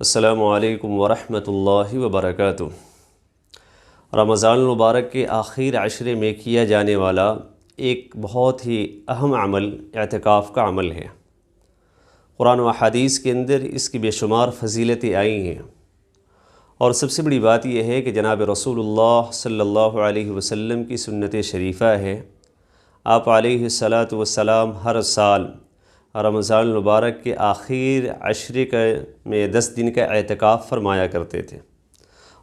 السلام علیکم ورحمۃ اللہ وبرکاتہ۔ رمضان المبارک کے آخر عشرے میں کیا جانے والا ایک بہت ہی اہم عمل اعتکاف کا عمل ہے۔ قرآن و حدیث کے اندر اس کی بے شمار فضیلتیں آئی ہیں، اور سب سے بڑی بات یہ ہے کہ جناب رسول اللہ صلی اللہ علیہ وسلم کی سنت شریفہ ہے۔ آپ علیہ الصلاۃ والسلام ہر سال رمضان المبارک کے آخر عشرے میں 10 دن کا اعتکاف فرمایا کرتے تھے،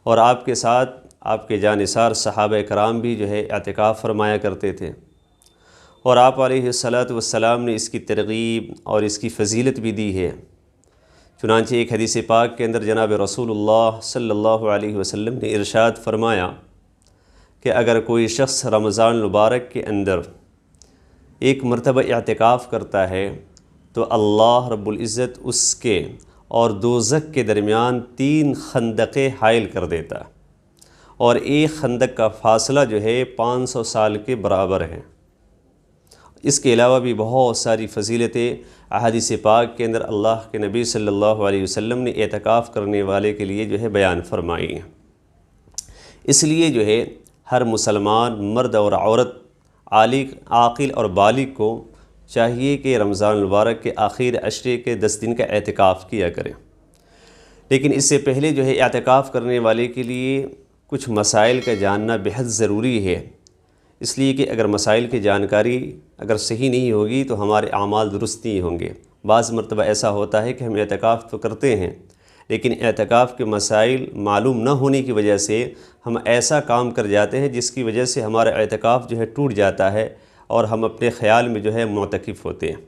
اور آپ کے ساتھ آپ کے جانثار صحابہ کرام بھی اعتکاف فرمایا کرتے تھے، اور آپ علیہ الصلاۃ والسلام نے اس کی ترغیب اور اس کی فضیلت بھی دی ہے۔ چنانچہ ایک حدیث پاک کے اندر جناب رسول اللہ صلی اللہ علیہ وسلم نے ارشاد فرمایا کہ اگر کوئی شخص رمضان المبارک کے اندر ایک مرتبہ اعتکاف کرتا ہے تو اللہ رب العزت اس کے اور دوزخ کے درمیان 3 خندقیں حائل کر دیتا، اور ایک خندق کا فاصلہ 500 سال کے برابر ہے۔ اس کے علاوہ بھی بہت ساری فضیلتیں احادیث پاک کے اندر اللہ کے نبی صلی اللہ علیہ وسلم نے اعتکاف کرنے والے کے لیے بیان فرمائی ہیں۔ اس لیے ہر مسلمان مرد اور عورت، عاقل اور بالغ کو چاہیے کہ رمضان المبارک کے آخر عشرے کے 10 دن کا اعتکاف کیا کریں۔ لیکن اس سے پہلے اعتکاف کرنے والے کے لیے کچھ مسائل کا جاننا بہت ضروری ہے، اس لیے کہ اگر مسائل کی جانکاری اگر صحیح نہیں ہوگی تو ہمارے اعمال درست نہیں ہوں گے۔ بعض مرتبہ ایسا ہوتا ہے کہ ہم اعتکاف تو کرتے ہیں، لیکن اعتکاف کے مسائل معلوم نہ ہونے کی وجہ سے ہم ایسا کام کر جاتے ہیں جس کی وجہ سے ہمارا اعتکاف ٹوٹ جاتا ہے، اور ہم اپنے خیال میں معتکف ہوتے ہیں۔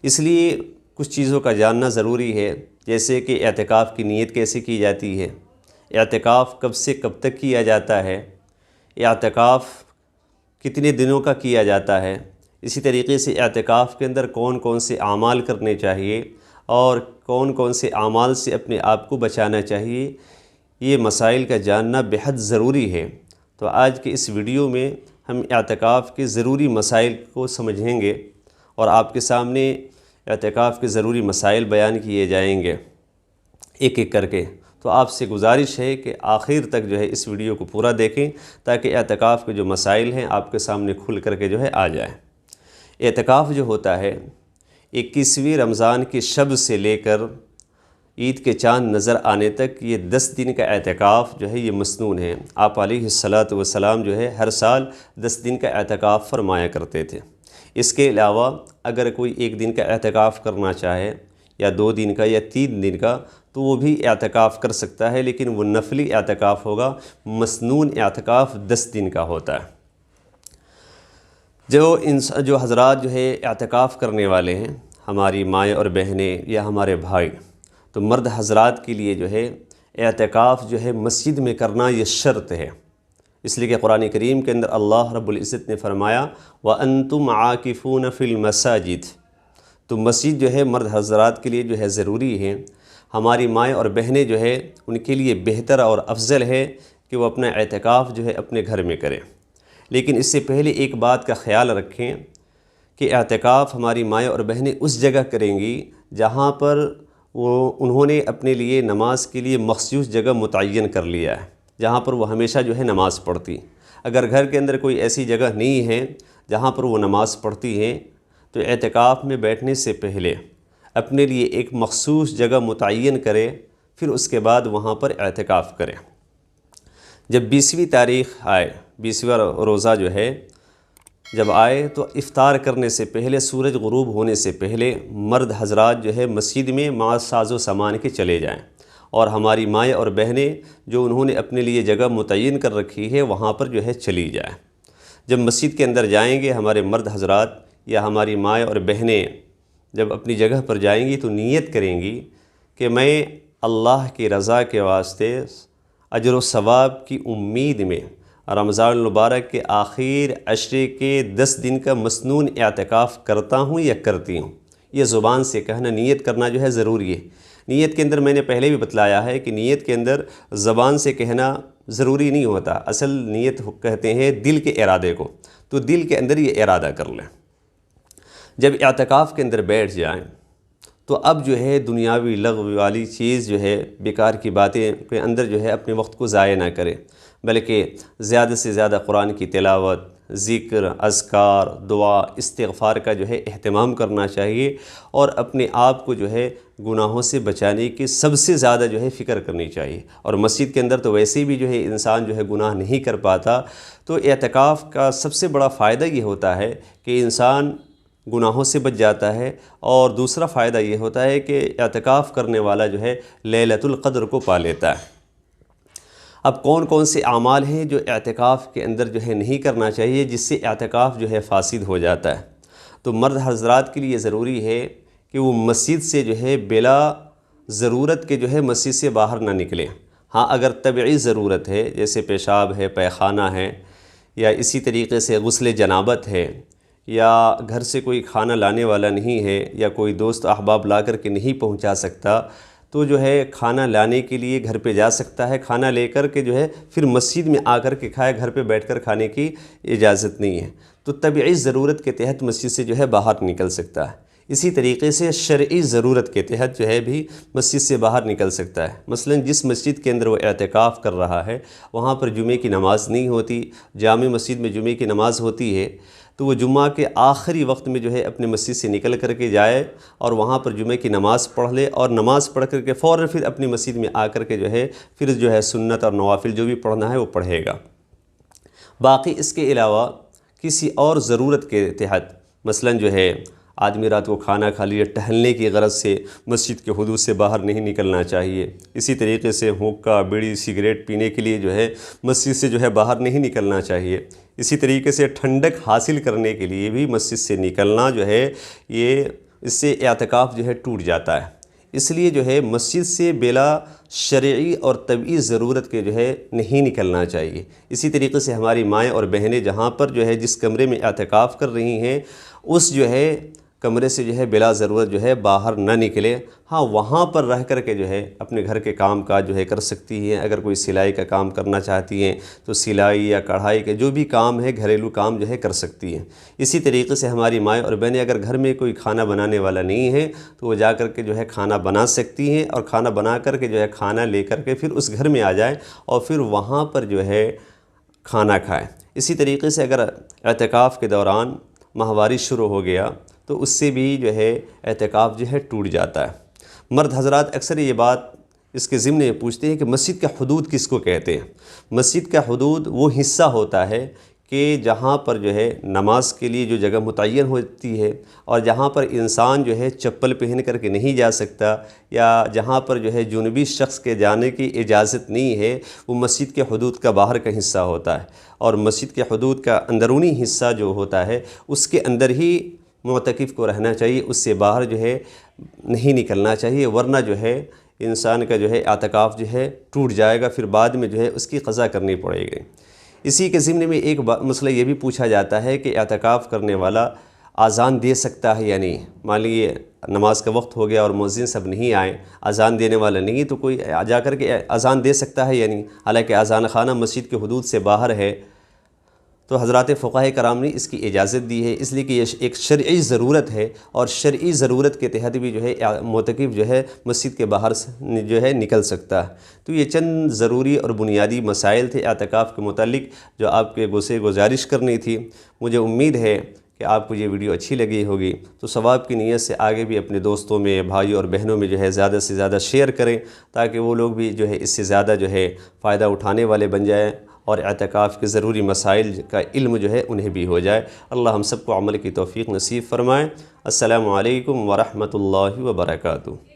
اس لیے کچھ چیزوں کا جاننا ضروری ہے، جیسے کہ اعتکاف کی نیت کیسے کی جاتی ہے، اعتکاف کب سے کب تک کیا جاتا ہے، اعتکاف کتنے دنوں کا کیا جاتا ہے، اسی طریقے سے اعتکاف کے اندر کون کون سے اعمال کرنے چاہیے اور کون کون سے اعمال سے اپنے آپ کو بچانا چاہیے، یہ مسائل کا جاننا بہت ضروری ہے۔ تو آج کے اس ویڈیو میں ہم اعتکاف کے ضروری مسائل کو سمجھیں گے، اور آپ کے سامنے اعتکاف کے ضروری مسائل بیان کیے جائیں گے ایک ایک کر کے۔ تو آپ سے گزارش ہے کہ آخر تک اس ویڈیو کو پورا دیکھیں، تاکہ اعتکاف کے مسائل ہیں آپ کے سامنے کھل کر کے آ جائیں۔ اعتکاف ہوتا ہے 21ویں رمضان کی شب سے لے کر عید کے چاند نظر آنے تک، یہ 10 دن کا اعتکاف یہ مسنون ہے۔ آپ علیہ الصلاۃ والسلام ہر سال 10 دن کا اعتکاف فرمایا کرتے تھے۔ اس کے علاوہ اگر کوئی 1 دن کا اعتکاف کرنا چاہے، یا 2 دن کا یا 3 دن کا، تو وہ بھی اعتکاف کر سکتا ہے، لیکن وہ نفلی اعتکاف ہوگا۔ مسنون اعتکاف 10 دن کا ہوتا ہے۔ جو حضرات اعتکاف کرنے والے ہیں، ہماری مائیں اور بہنیں یا ہمارے بھائی، تو مرد حضرات کے لیے اعتکاف مسجد میں کرنا یہ شرط ہے، اس لیے کہ قرآن کریم کے اندر اللہ رب العزت نے فرمایا وَأَنْتُمْ عَاكِفُونَ فِي الْمَسَاجِدِ، تو مسجد مرد حضرات کے لیے ضروری ہے۔ ہماری مائیں اور بہنیں ان کے لیے بہتر اور افضل ہے کہ وہ اپنا اعتکاف اپنے گھر میں کریں۔ لیکن اس سے پہلے ایک بات کا خیال رکھیں کہ اعتکاف ہماری مائیں اور بہنیں اس جگہ کریں گی جہاں پر انہوں نے اپنے لیے نماز کے لیے مخصوص جگہ متعین کر لیا ہے، جہاں پر وہ ہمیشہ نماز پڑھتی۔ اگر گھر کے اندر کوئی ایسی جگہ نہیں ہے جہاں پر وہ نماز پڑھتی ہیں، تو اعتکاف میں بیٹھنے سے پہلے اپنے لیے ایک مخصوص جگہ متعین کرے، پھر اس کے بعد وہاں پر اعتکاف کرے۔ جب 20ویں تاریخ آئے، 20واں روزہ جب آئے، تو افطار کرنے سے پہلے، سورج غروب ہونے سے پہلے مرد حضرات مسجد میں مع ساز و سامان کے چلے جائیں، اور ہماری مائیں اور بہنیں جو انہوں نے اپنے لیے جگہ متعین کر رکھی ہے وہاں پر چلی جائیں۔ جب مسجد کے اندر جائیں گے ہمارے مرد حضرات یا ہماری مائیں اور بہنیں جب اپنی جگہ پر جائیں گی، تو نیت کریں گی کہ میں اللہ کی رضا کے واسطے، اجر و ثواب کی امید میں رمضان المبارک کے آخر عشرے کے 10 دن کا مسنون اعتکاف کرتا ہوں یا کرتی ہوں۔ یہ زبان سے کہنا، نیت کرنا ضروری ہے۔ نیت کے اندر میں نے پہلے بھی بتلایا ہے کہ نیت کے اندر زبان سے کہنا ضروری نہیں ہوتا، اصل نیت کہتے ہیں دل کے ارادے کو، تو دل کے اندر یہ ارادہ کر لیں۔ جب اعتکاف کے اندر بیٹھ جائیں تو اب جو ہے دنیاوی لغو والی چیز جو ہے بیکار کی باتیں کے اندر جو ہے اپنے وقت کو ضائع نہ کرے، بلکہ زیادہ سے زیادہ قرآن کی تلاوت، ذکر، اذکار، دعا، استغفار کا جو ہے اہتمام کرنا چاہیے، اور اپنے آپ کو جو ہے گناہوں سے بچانے کی سب سے زیادہ جو ہے فکر کرنی چاہیے۔ اور مسجد کے اندر تو ویسے بھی جو ہے انسان جو ہے گناہ نہیں کر پاتا، تو اعتکاف کا سب سے بڑا فائدہ یہ ہوتا ہے کہ انسان گناہوں سے بچ جاتا ہے، اور دوسرا فائدہ یہ ہوتا ہے کہ اعتکاف کرنے والا جو ہے لیلۃ القدر کو پا لیتا ہے۔ اب کون کون سے اعمال ہیں جو اعتکاف کے اندر جو ہے نہیں کرنا چاہیے، جس سے اعتکاف جو ہے فاسد ہو جاتا ہے؟ تو مرد حضرات کے لیے ضروری ہے کہ وہ مسجد سے جو ہے بلا ضرورت کے جو ہے مسجد سے باہر نہ نکلیں۔ ہاں اگر طبعی ضرورت ہے، جیسے پیشاب ہے، پیخانہ ہے، یا اسی طریقے سے غسل جنابت ہے، یا گھر سے کوئی کھانا لانے والا نہیں ہے، یا کوئی دوست احباب لا کر کے نہیں پہنچا سکتا، تو جو ہے کھانا لانے کے لیے گھر پہ جا سکتا ہے، کھانا لے کر کے جو ہے پھر مسجد میں آ کر کے کھائے، گھر پہ بیٹھ کر کھانے کی اجازت نہیں ہے۔ تو طبعی ضرورت کے تحت مسجد سے جو ہے باہر نکل سکتا ہے۔ اسی طریقے سے شرعی ضرورت کے تحت جو ہے بھی مسجد سے باہر نکل سکتا ہے۔ مثلا جس مسجد کے اندر وہ اعتکاف کر رہا ہے وہاں پر جمعے کی نماز نہیں ہوتی، جامع مسجد میں جمعے کی نماز ہوتی ہے، تو وہ جمعہ کے آخری وقت میں جو ہے اپنے مسجد سے نکل کر کے جائے اور وہاں پر جمعے کی نماز پڑھ لے، اور نماز پڑھ کر کے فوراً پھر اپنی مسجد میں آ کر کے جو ہے سنت اور نوافل جو بھی پڑھنا ہے وہ پڑھے گا۔ باقی اس کے علاوہ کسی اور ضرورت کے تحت، مثلا جو ہے آدمی رات کو کھانا کھا لیا، ٹہلنے کی غرض سے مسجد کے حدود سے باہر نہیں نکلنا چاہیے۔ اسی طریقے سے حقہ، بیڑی، سگریٹ پینے کے لیے جو ہے مسجد سے جو ہے باہر نہیں نکلنا چاہیے۔ اسی طریقے سے ٹھنڈک حاصل کرنے کے لیے بھی مسجد سے نکلنا جو ہے اس سے اعتکاف جو ہے ٹوٹ جاتا ہے۔ اس لیے جو ہے مسجد سے بلا شرعی اور طبعی ضرورت کے جو ہے نہیں نکلنا چاہیے۔ اسی طریقے سے ہماری مائیں اور بہنیں جہاں پر جو ہے جس کمرے میں اعتکاف کر رہی ہیں اس جو ہے کمرے سے جو ہے بلا ضرورت جو ہے باہر نہ نکلے۔ ہاں وہاں پر رہ کر کے جو ہے اپنے گھر کے کام کاج جو ہے کر سکتی ہیں۔ اگر کوئی سلائی کا کام کرنا چاہتی ہیں تو سلائی یا کڑھائی کے جو بھی کام ہے گھریلو کام جو ہے کر سکتی ہیں۔ اسی طریقے سے ہماری مائیں اور بہنیں اگر گھر میں کوئی کھانا بنانے والا نہیں ہے تو وہ جا کر کے جو ہے کھانا بنا سکتی ہیں، اور کھانا بنا کر کے جو ہے کھانا لے کر کے پھر اس گھر میں آ جائیں اور پھر وہاں پر جو ہے کھانا کھائیں۔ اسی طریقے سے اگر اعتکاف کے دوران ماہواری شروع ہو گیا تو اس سے بھی جو ہے اعتکاف جو ہے ٹوٹ جاتا ہے۔ مرد حضرات اکثر یہ بات اس کے ضمن میں پوچھتے ہیں کہ مسجد کا حدود کس کو کہتے ہیں؟ مسجد کا حدود وہ حصہ ہوتا ہے کہ جہاں پر جو ہے نماز کے لیے جو جگہ متعین ہوتی ہے، اور جہاں پر انسان جو ہے چپل پہن کر کے نہیں جا سکتا، یا جہاں پر جو ہے جنوبی شخص کے جانے کی اجازت نہیں ہے، وہ مسجد کے حدود کا باہر کا حصہ ہوتا ہے۔ اور مسجد کے حدود کا اندرونی حصہ جو ہوتا ہے اس کے اندر ہی معتکف کو رہنا چاہیے، اس سے باہر جو ہے نہیں نکلنا چاہیے، ورنہ جو ہے انسان کا جو ہے اعتکاف جو ہے ٹوٹ جائے گا، پھر بعد میں جو ہے اس کی قضا کرنی پڑے گی۔ اسی کے ضمن میں ایک مسئلہ یہ بھی پوچھا جاتا ہے کہ اعتکاف کرنے والا اذان دے سکتا ہے یا نہیں؟ مان لیجیے نماز کا وقت ہو گیا اور مؤذن سب نہیں آئے، اذان دینے والا نہیں، تو کوئی جا کر کے اذان دے سکتا ہے یا نہیں؟ حالانکہ اذان خانہ مسجد کے حدود سے باہر ہے، تو حضرات فقہاء کرام نے اس کی اجازت دی ہے، اس لیے کہ یہ ایک شرعی ضرورت ہے، اور شرعی ضرورت کے تحت بھی جو ہے معتکف جو ہے مسجد کے باہر سے جو ہے نکل سکتا ہے۔ تو یہ چند ضروری اور بنیادی مسائل تھے اعتکاف کے متعلق جو آپ کے سے گزارش کرنی تھی۔ مجھے امید ہے کہ آپ کو یہ ویڈیو اچھی لگی ہوگی، تو ثواب کی نیت سے آگے بھی اپنے دوستوں میں، بھائیوں اور بہنوں میں جو ہے زیادہ سے زیادہ شیئر کریں، تاکہ وہ لوگ بھی جو ہے اس سے زیادہ جو ہے فائدہ اٹھانے والے بن جائیں، اور اعتکاف کے ضروری مسائل کا علم جو ہے انہیں بھی ہو جائے۔ اللہ ہم سب کو عمل کی توفیق نصیب فرمائے۔ السلام علیکم ورحمۃ اللہ وبرکاتہ۔